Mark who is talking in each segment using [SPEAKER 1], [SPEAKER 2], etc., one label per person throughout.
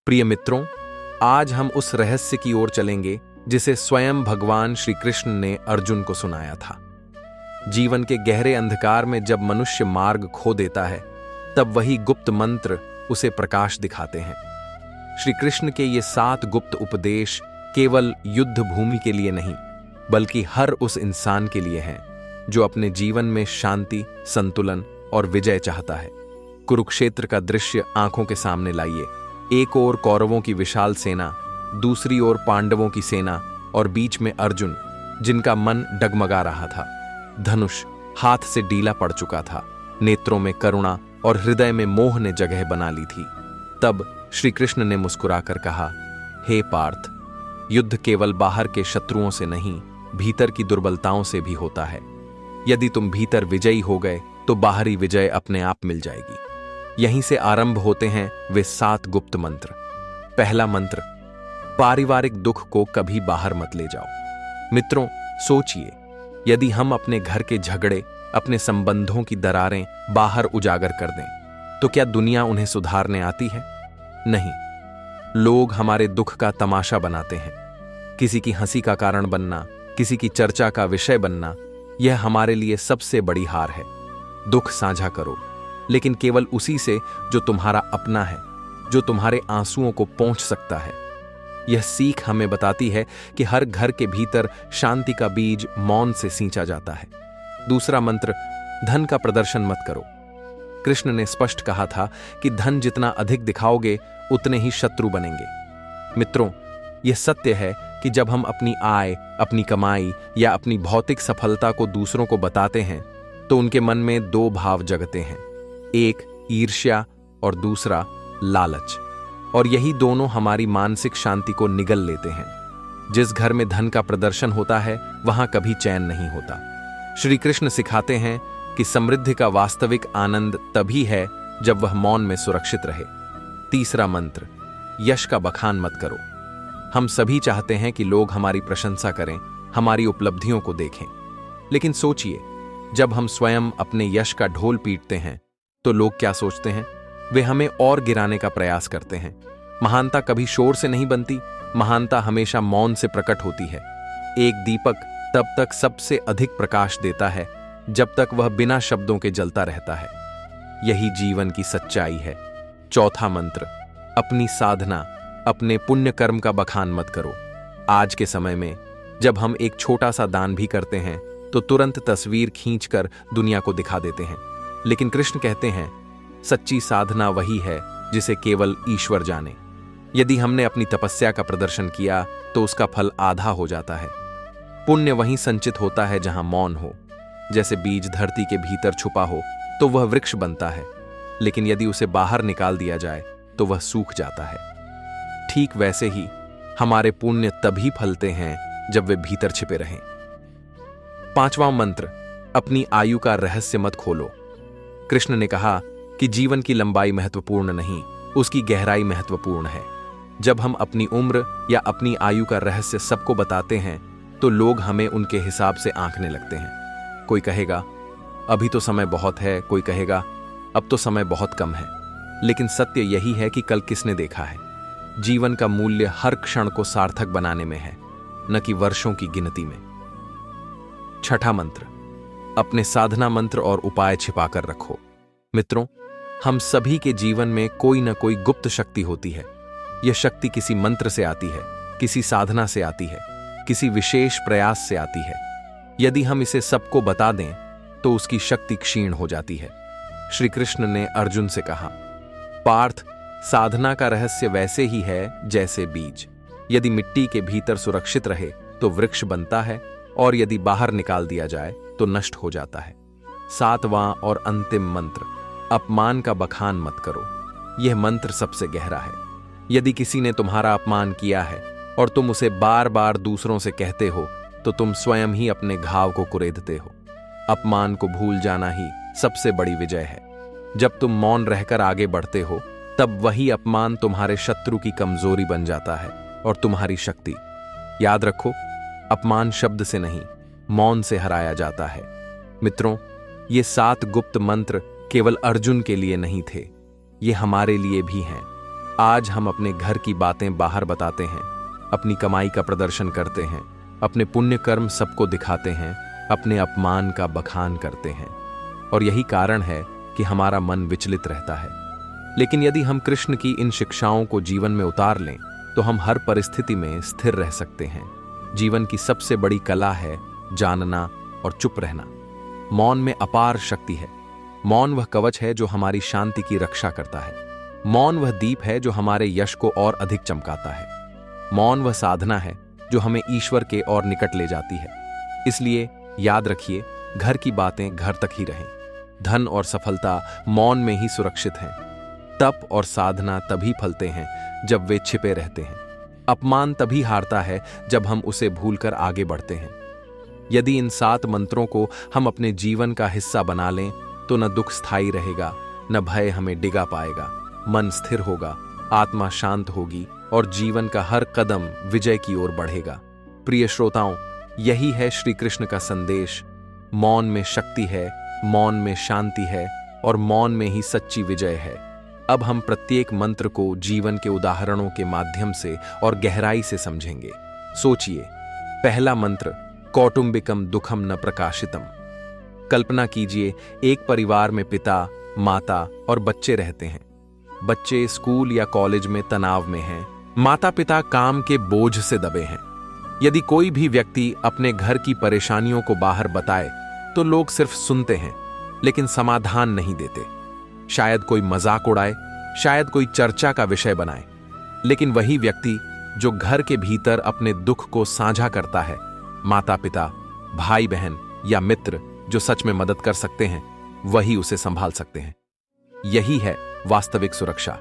[SPEAKER 1] प्रिय मित्रों, आज हम उस रहस्य की ओर चलेंगे जिसे स्वयं भगवान श्री कृष्ण ने अर्जुन को सुनाया था। जीवन के गहरे अंधकार में जब मनुष्य मार्ग खो देता है, तब वही गुप्त मंत्र उसे प्रकाश दिखाते हैं। श्री कृष्ण के ये 7 गुप्त उपदेश केवल युद्ध भूमि के लिए नहीं, बल्कि हर उस इंसान के लिए हैं जो अपने जीवन में शांति, संतुलन और विजय चाहता है। कुरुक्षेत्र का दृश्य आंखों के सामने लाइए। एक ओर कौरवों की विशाल सेना, दूसरी ओर पांडवों की सेना और बीच में अर्जुन, जिनका मन डगमगा रहा था। धनुष हाथ से ढीला पड़ चुका था, नेत्रों में करुणा और हृदय में मोह ने जगह बना ली थी। तब श्री कृष्ण ने मुस्कुराकर कहा, हे पार्थ, युद्ध केवल बाहर के शत्रुओं से नहीं, भीतर की दुर्बलताओं से भी होता है। यदि तुम भीतर विजयी हो गए तो बाहरी विजय अपने आप मिल जाएगी। यहीं से आरंभ होते हैं वे 7 गुप्त मंत्र। पहला मंत्र, पारिवारिक दुख को कभी बाहर मत ले जाओ। मित्रों, सोचिए, यदि हम अपने घर के झगड़े, अपने संबंधों की दरारें बाहर उजागर कर दें, तो क्या दुनिया उन्हें सुधारने आती है? नहीं। लोग हमारे दुख का तमाशा बनाते हैं। किसी की हंसी का कारण बनना, किसी की चर्चा का विषय बनना, यह हमारे लिए सबसे बड़ी हार है। दुख साझा करो, लेकिन केवल उसी से जो तुम्हारा अपना है, जो तुम्हारे आंसुओं को पोंछ सकता है। यह सीख हमें बताती है कि हर घर के भीतर शांति का बीज मौन से सींचा जाता है। दूसरा मंत्र, धन का प्रदर्शन मत करो। कृष्ण ने स्पष्ट कहा था कि धन जितना अधिक दिखाओगे, उतने ही शत्रु बनेंगे। मित्रों, यह सत्य है कि जब हम अपनी आय, अपनी कमाई या अपनी भौतिक सफलता को दूसरों को बताते हैं, तो उनके मन में 2 भाव जगते हैं, एक ईर्ष्या और दूसरा लालच। और यही दोनों हमारी मानसिक शांति को निगल लेते हैं। जिस घर में धन का प्रदर्शन होता है, वहां कभी चैन नहीं होता। श्री कृष्ण सिखाते हैं कि समृद्धि का वास्तविक आनंद तभी है जब वह मौन में सुरक्षित रहे। तीसरा मंत्र, यश का बखान मत करो। हम सभी चाहते हैं कि लोग हमारी प्रशंसा करें, हमारी उपलब्धियों को देखें। लेकिन सोचिए, जब हम स्वयं अपने यश का ढोल पीटते हैं, तो लोग क्या सोचते हैं? वे हमें और गिराने का प्रयास करते हैं। महानता कभी शोर से नहीं बनती, महानता हमेशा मौन से प्रकट होती है। एक दीपक तब तक सबसे अधिक प्रकाश देता है जब तक वह बिना शब्दों के जलता रहता है। यही जीवन की सच्चाई है। चौथा मंत्र, अपनी साधना, अपने पुण्य कर्म का बखान मत करो। आज के समय में जब हम एक छोटा सा दान भी करते हैं, तो तुरंत तस्वीर खींचकर दुनिया को दिखा देते हैं। लेकिन कृष्ण कहते हैं, सच्ची साधना वही है जिसे केवल ईश्वर जाने। यदि हमने अपनी तपस्या का प्रदर्शन किया, तो उसका फल आधा हो जाता है। पुण्य वहीं संचित होता है जहां मौन हो। जैसे बीज धरती के भीतर छुपा हो तो वह वृक्ष बनता है, लेकिन यदि उसे बाहर निकाल दिया जाए तो वह सूख जाता है। ठीक वैसे ही हमारे पुण्य तभी फलते हैं जब वे भीतर छिपे रहें। 5वां मंत्र, अपनी आयु का रहस्य मत खोलो। कृष्ण ने कहा कि जीवन की लंबाई महत्वपूर्ण नहीं, उसकी गहराई महत्वपूर्ण है। जब हम अपनी उम्र या अपनी आयु का रहस्य सबको बताते हैं, तो लोग हमें उनके हिसाब से आंकने लगते हैं। कोई कहेगा, अभी तो समय बहुत है, कोई कहेगा, अब तो समय बहुत कम है। लेकिन सत्य यही है कि कल किसने देखा है? जीवन का मूल्य हर क्षण को सार्थक बनाने में है, न कि वर्षों की गिनती में। 6ठा मंत्र, अपने साधना मंत्र और उपाय छिपाकर रखो। मित्रों, हम सभी के जीवन में कोई न कोई गुप्त शक्ति होती है। यह शक्ति किसी मंत्र से आती है, किसी साधना से आती है, किसी विशेष प्रयास से आती है। यदि हम इसे सबको बता दें, तो उसकी शक्ति क्षीण हो जाती है। श्री कृष्ण ने अर्जुन से कहा, पार्थ, साधना का रहस्य वैसे ही है जैसे बीज। यदि मिट्टी के भीतर सुरक्षित रहे तो वृक्ष बनता है, और यदि बाहर निकाल दिया जाए तो नष्ट हो जाता है। 7वां और अंतिम मंत्र, अपमान का बखान मत करो। यह मंत्र सबसे गहरा है। यदि किसी ने तुम्हारा अपमान किया है और तुम उसे बार बार दूसरों से कहते हो, तो तुम स्वयं ही अपने घाव को कुरेदते हो। अपमान को भूल जाना ही सबसे बड़ी विजय है। जब तुम मौन रहकर आगे बढ़ते हो, तब वही अपमान तुम्हारे शत्रु की कमजोरी बन जाता है और तुम्हारी शक्ति। याद रखो, अपमान शब्द से नहीं, मौन से हराया जाता है। मित्रों, ये 7 गुप्त मंत्र केवल अर्जुन के लिए नहीं थे, ये हमारे लिए भी हैं। आज हम अपने घर की बातें बाहर बताते हैं, अपनी कमाई का प्रदर्शन करते हैं, अपने पुण्य कर्म सबको दिखाते हैं, अपने अपमान का बखान करते हैं। और यही कारण है कि हमारा मन विचलित रहता है। लेकिन यदि हम कृष्ण की इन शिक्षाओं को जीवन में उतार लें तो हम हर परिस्थिति में स्थिर रह सकते हैं। जीवन की सबसे बड़ी कला है जानना और चुप रहना। मौन में अपार शक्ति है। मौन वह कवच है जो हमारी शांति की रक्षा करता है। मौन वह दीप है जो हमारे यश को और अधिक चमकाता है। मौन वह साधना है जो हमें ईश्वर के और निकट ले जाती है। इसलिए याद रखिए, घर की बातें घर तक ही रहें। धन और सफलता मौन में ही सुरक्षित हैं। तप और साधना तभी फलते हैं जब वे छिपे रहते हैं। अपमान तभी हारता है जब हम उसे भूलकर आगे बढ़ते हैं। यदि इन 7 मंत्रों को हम अपने जीवन का हिस्सा बना लें तो न दुख स्थायी रहेगा, न भय हमें डिगा पाएगा। मन स्थिर होगा, आत्मा शांत होगी और जीवन का हर कदम विजय की ओर बढ़ेगा। प्रिय श्रोताओं, यही है श्री कृष्ण का संदेश। मौन में शक्ति है, मौन में शांति है और मौन में ही सच्ची विजय है। अब हम प्रत्येक मंत्र को जीवन के उदाहरणों के माध्यम से और गहराई से समझेंगे। सोचिए, पहला मंत्र, कौटुंबिकम दुखम न प्रकाशितम। कल्पना कीजिए, एक परिवार में पिता, माता और बच्चे रहते हैं। बच्चे स्कूल या कॉलेज में तनाव में हैं। माता पिता काम के बोझ से दबे हैं। यदि कोई भी व्यक्ति अपने घर की परेशानियों को बाहर बताए तो लोग सिर्फ सुनते हैं लेकिन समाधान नहीं देते। शायद कोई मजाक उड़ाए, शायद कोई चर्चा का विषय बनाए, लेकिन वही व्यक्ति जो घर के भीतर अपने दुख को साझा करता है, माता पिता, भाई बहन या मित्र जो सच में मदद कर सकते हैं, वही उसे संभाल सकते हैं। यही है वास्तविक सुरक्षा।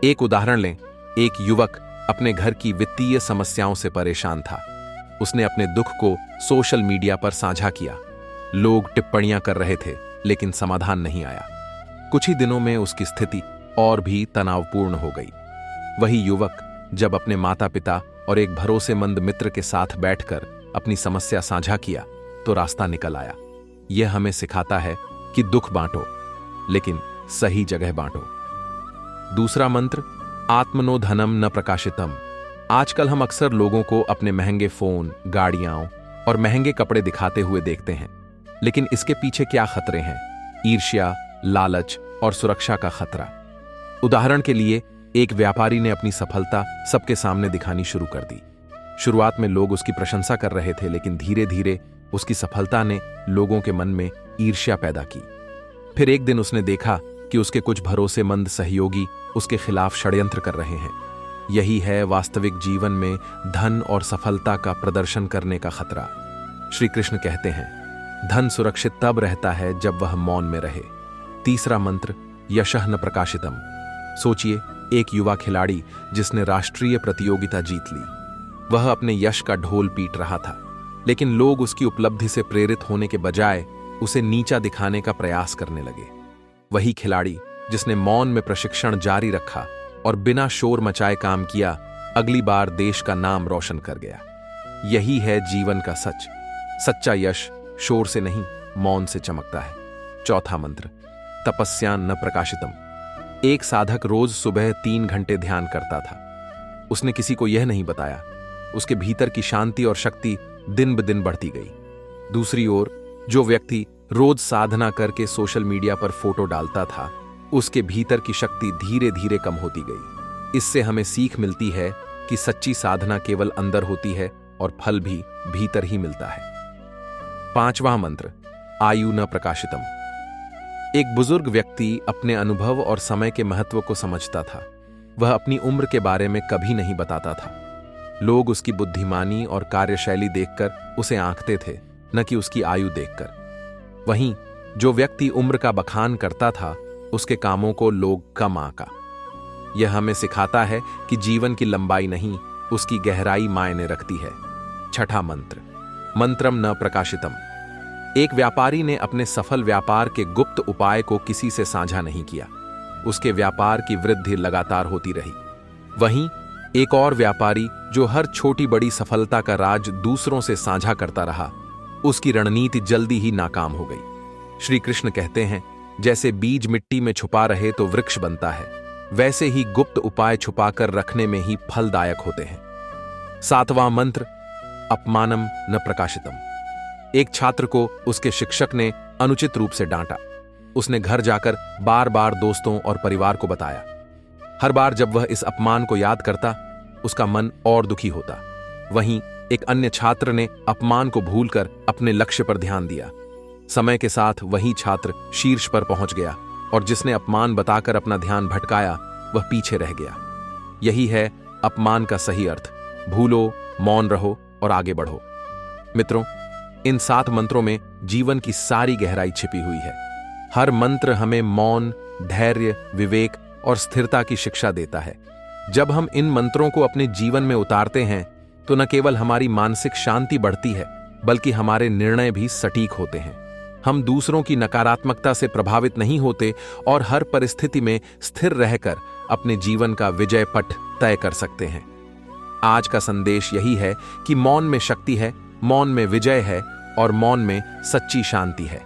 [SPEAKER 1] एक उदाहरण लें। एक युवक अपने घर की वित्तीय समस्याओं से परेशान था। उसने अपने दुख को सोशल मीडिया पर साझा किया। लोग टिप्पणियां कर रहे थे लेकिन समाधान नहीं आया। कुछ ही दिनों में उसकी स्थिति और भी तनावपूर्ण हो गई। वही युवक जब अपने माता पिता और एक भरोसेमंद मित्र के साथ बैठकर अपनी समस्या साझा किया तो रास्ता निकल आया। यह हमें सिखाता है कि दुख बांटो, लेकिन सही जगह बांटो। दूसरा मंत्र, आत्मनो धनम न प्रकाशितम। आजकल हम अक्सर लोगों को अपने महंगे फोन, गाड़ियां और महंगे कपड़े दिखाते हुए देखते हैं, लेकिन इसके पीछे क्या खतरे हैं? ईर्ष्या, लालच और सुरक्षा का खतरा। उदाहरण के लिए, एक व्यापारी ने अपनी सफलता सबके सामने दिखानी शुरू कर दी। शुरुआत में लोग उसकी प्रशंसा कर रहे थे, लेकिन धीरे धीरे उसकी सफलता ने लोगों के मन में ईर्ष्या पैदा की। फिर एक दिन उसने देखा कि उसके कुछ भरोसेमंद सहयोगी उसके खिलाफ षड्यंत्र कर रहे हैं। यही है वास्तविक जीवन में धन और सफलता का प्रदर्शन करने का खतरा। श्री कृष्ण कहते हैं, धन सुरक्षित तब रहता है जब वह मौन में रहे। तीसरा मंत्र, यशः न प्रकाशितम। सोचिए, एक युवा खिलाड़ी जिसने राष्ट्रीय प्रतियोगिता जीत ली। वह अपने यश का ढोल पीट रहा था, लेकिन लोग उसकी उपलब्धि से प्रेरित होने के बजाय उसे नीचा दिखाने का प्रयास करने लगे। वही खिलाड़ी जिसने मौन में प्रशिक्षण जारी रखा और बिना शोर मचाए काम किया, अगली बार देश का नाम रोशन कर गया। यही है जीवन का सच। सच्चा यश शोर से नहीं, मौन से चमकता है। चौथा मंत्र, तपस्या न प्रकाशितम। एक साधक रोज सुबह 3 घंटे ध्यान करता था। उसने किसी को यह नहीं बताया। उसके भीतर की शांति और शक्ति दिन ब दिन बढ़ती गई। दूसरी ओर, जो व्यक्ति रोज साधना करके सोशल मीडिया पर फोटो डालता था, उसके भीतर की शक्ति धीरे धीरे कम होती गई। इससे हमें सीख मिलती है कि सच्ची साधना केवल अंदर होती है और फल भी भीतर ही मिलता है। पांचवा मंत्र, आयु न प्रकाशितम। एक बुजुर्ग व्यक्ति अपने अनुभव और समय के महत्व को समझता था। वह अपनी उम्र के बारे में कभी नहीं बताता था। लोग उसकी बुद्धिमानी और कार्यशैली देखकर उसे आंकते थे, न कि उसकी आयु देखकर। वहीं जो व्यक्ति उम्र का बखान करता था, उसके कामों को लोग कम आंका। यह हमें सिखाता है कि जीवन की लंबाई नहीं, उसकी गहराई मायने रखती है। छठा मंत्र, मंत्रम न प्रकाशितम। एक व्यापारी ने अपने सफल व्यापार के गुप्त उपाय को किसी से साझा नहीं किया। उसके व्यापार की वृद्धि लगातार होती रही। वहीं एक और व्यापारी जो हर छोटी बड़ी सफलता का राज दूसरों से साझा करता रहा, उसकी रणनीति जल्दी ही नाकाम हो गई। श्री कृष्ण कहते हैं, जैसे बीज मिट्टी में छुपा रहे तो वृक्ष बनता है, वैसे ही गुप्त उपाय छुपाकर रखने में ही फलदायक होते हैं। 7वां मंत्र, अपमानम न प्रकाशितम। एक छात्र को उसके शिक्षक ने अनुचित रूप से डांटा। उसने घर जाकर बार बार दोस्तों और परिवार को बताया। हर बार जब वह इस अपमान को याद करता, उसका मन और दुखी होता। वहीं एक अन्य छात्र ने अपमान को भूलकर अपने लक्ष्य पर ध्यान दिया। समय के साथ वही छात्र शीर्ष पर पहुंच गया और जिसने अपमान बताकर अपना ध्यान भटकाया, वह पीछे रह गया। यही है अपमान का सही अर्थ। भूलो, मौन रहो और आगे बढ़ो। मित्रों, इन 7 मंत्रों में जीवन की सारी गहराई छिपी हुई है। हर मंत्र हमें मौन, धैर्य, विवेक और स्थिरता की शिक्षा देता है। जब हम इन मंत्रों को अपने जीवन में उतारते हैं तो न केवल हमारी मानसिक शांति बढ़ती है, बल्कि हमारे निर्णय भी सटीक होते हैं। हम दूसरों की नकारात्मकता से प्रभावित नहीं होते और हर परिस्थिति में स्थिर रहकर अपने जीवन का विजय पट तय कर सकते हैं। आज का संदेश यही है कि मौन में शक्ति है, मौन में विजय है और मौन में सच्ची शांति है।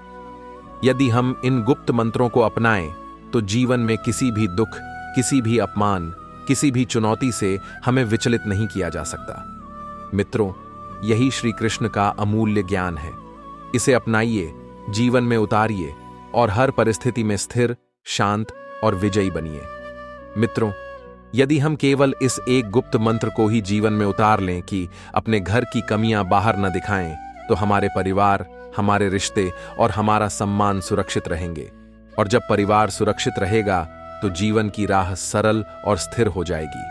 [SPEAKER 1] यदि हम इन गुप्त मंत्रों को अपनाएं तो जीवन में किसी भी दुख, किसी भी अपमान, किसी भी चुनौती से हमें विचलित नहीं किया जा सकता। मित्रों, यही श्री कृष्ण का अमूल्य ज्ञान है। इसे अपनाइए, जीवन में उतारिए और हर परिस्थिति में स्थिर, शांत और विजयी बनिए। मित्रों, यदि हम केवल इस एक गुप्त मंत्र को ही जीवन में उतार लें कि अपने घर की कमियां बाहर न दिखाएं, तो हमारे परिवार, हमारे रिश्ते और हमारा सम्मान सुरक्षित रहेंगे। और जब परिवार सुरक्षित रहेगा तो जीवन की राह सरल और स्थिर हो जाएगी।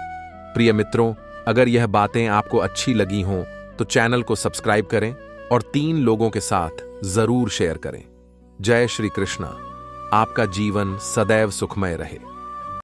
[SPEAKER 1] प्रिय मित्रों, अगर यह बातें आपको अच्छी लगी हों तो चैनल को सब्सक्राइब करें और 3 लोगों के साथ जरूर शेयर करें। जय श्री कृष्णा। आपका जीवन सदैव सुखमय रहे।